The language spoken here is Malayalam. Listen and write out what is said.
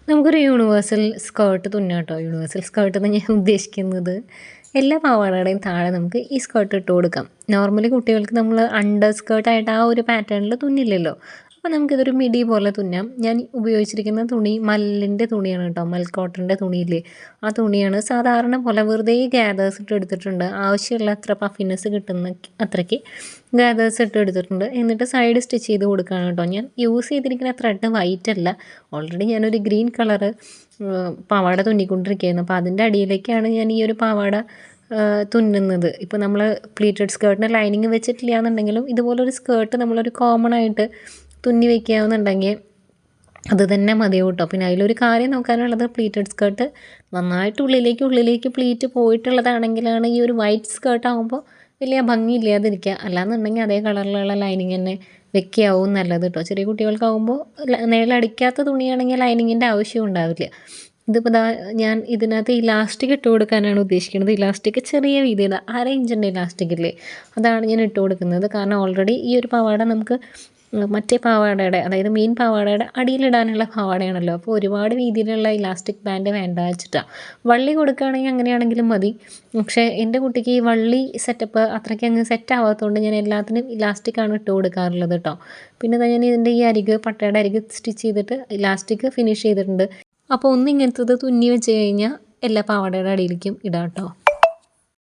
നമുക്കൊരു യൂണിവേഴ്സൽ സ്കേർട്ട് തുന്നാം കേട്ടോ. യൂണിവേഴ്സൽ സ്കേർട്ട് എന്ന് ഞാൻ ഉദ്ദേശിക്കുന്നത് എല്ലാ പാവാടയുടെയും താഴെ നമുക്ക് ഈ സ്കേർട്ട് ഇട്ട് കൊടുക്കാം. നോർമലി കുട്ടികൾക്ക് നമ്മൾ അണ്ടർ സ്കേർട്ടായിട്ട് ആ ഒരു പാറ്റേണിൽ തുന്നില്ലല്ലോ. അപ്പോൾ നമുക്കിതൊരു മിഡി പോലെ തുന്നാം. ഞാൻ ഉപയോഗിച്ചിരിക്കുന്ന തുണി മല്ലിൻ്റെ തുണിയാണ് കേട്ടോ. മൽ കോട്ടൻ്റെ തുണിയില്ലേ, ആ തുണിയാണ്. സാധാരണ പോലെ വെറുതെ ഗ്യാദേഴ്സ് ഇട്ട് എടുത്തിട്ടുണ്ട്. ആവശ്യമുള്ള അത്ര പഫിനെസ് കിട്ടുന്ന അത്രയ്ക്ക് ഗ്യാദേഴ്സ് ഇട്ട് എടുത്തിട്ടുണ്ട്. എന്നിട്ട് സൈഡ് സ്റ്റിച്ച് ചെയ്ത് കൊടുക്കുകയാണ് കേട്ടോ. ഞാൻ യൂസ് ചെയ്തിരിക്കുന്ന ത്രെഡ് വൈറ്റ് അല്ല, ഓൾറെഡി ഞാനൊരു ഗ്രീൻ കളറ് പാവാട തുന്നിക്കൊണ്ടിരിക്കുകയായിരുന്നു. അപ്പോൾ അതിൻ്റെ അടിയിലേക്കാണ് ഞാൻ ഈ ഒരു പാവാട തുന്നുന്നത്. ഇപ്പോൾ നമ്മൾ പ്ലീറ്റഡ് സ്കേർട്ടിന് ലൈനിങ് വെച്ചിട്ടില്ല എന്നുണ്ടെങ്കിലും ഇതുപോലൊരു സ്കേർട്ട് നമ്മളൊരു കോമൺ ആയിട്ട് തുന്നി വയ്ക്കുകയാണെന്നുണ്ടെങ്കിൽ അത് തന്നെ മതിയാവും കേട്ടോ. പിന്നെ അതിലൊരു കാര്യം നോക്കാനുള്ളത്, പ്ലീറ്റഡ് സ്കേർട്ട് നന്നായിട്ട് ഉള്ളിലേക്ക് പ്ലീറ്റ് പോയിട്ടുള്ളതാണെങ്കിലാണ് ഈ ഒരു വൈറ്റ് സ്കേർട്ട് ആകുമ്പോൾ വലിയ ഭംഗിയില്ലാതിരിക്കുക. അല്ലാന്നുണ്ടെങ്കിൽ അതേ കളറിലുള്ള ലൈനിങ് തന്നെ വെക്കുകയാവും നല്ലത് കേട്ടോ. ചെറിയ കുട്ടികൾക്കാവുമ്പോൾ നിഴലടിക്കാത്ത തുണിയാണെങ്കിൽ ലൈനിങ്ങിൻ്റെ ആവശ്യം ഉണ്ടാവില്ല. ഇതിപ്പോൾ ഞാൻ ഇതിനകത്ത് ഇലാസ്റ്റിക് ഇട്ട് കൊടുക്കാനാണ് ഉദ്ദേശിക്കുന്നത്. ഇലാസ്റ്റിക് ചെറിയ വീതിയിൽ 1/2 ഇഞ്ചിൻ്റെ ഇലാസ്റ്റിക് ഇല്ലേ, അതാണ് ഞാൻ ഇട്ട് കൊടുക്കുന്നത്. കാരണം ഓൾറെഡി ഈ ഒരു പാവാട നമുക്ക് മറ്റേ പാവാടയുടെ, അതായത് മെയിൻ പാവാടയുടെ അടിയിലിടാനുള്ള പാവാടയാണല്ലോ. അപ്പോൾ ഒരുപാട് വീതിയിലുള്ള ഇലാസ്റ്റിക് ബാൻഡ് വേണ്ട വെച്ചിട്ടാണ്. വള്ളി കൊടുക്കുകയാണെങ്കിൽ അങ്ങനെയാണെങ്കിലും മതി. പക്ഷേ എൻ്റെ കുട്ടിക്ക് ഈ വള്ളി സെറ്റപ്പ് അത്രയ്ക്ക് അങ്ങ് സെറ്റ് ആവാത്തതുകൊണ്ട് ഞാൻ എല്ലാത്തിനും ഇലാസ്റ്റിക്കാണ് ഇട്ട് കൊടുക്കാറുള്ളത് കേട്ടോ. പിന്നെ ഞാൻ ഇതിൻ്റെ ഈ അരിക്, പട്ടയുടെ അരിക് സ്റ്റിച്ച് ചെയ്തിട്ട് ഇലാസ്റ്റിക് ഫിനിഷ് ചെയ്തിട്ടുണ്ട്. അപ്പോൾ ഒന്നിങ്ങനത്തത് തുന്നി വെച്ച് കഴിഞ്ഞാൽ എല്ലാ പാവാടയുടെ അടിയിലേക്കും ഇടാം കേട്ടോ.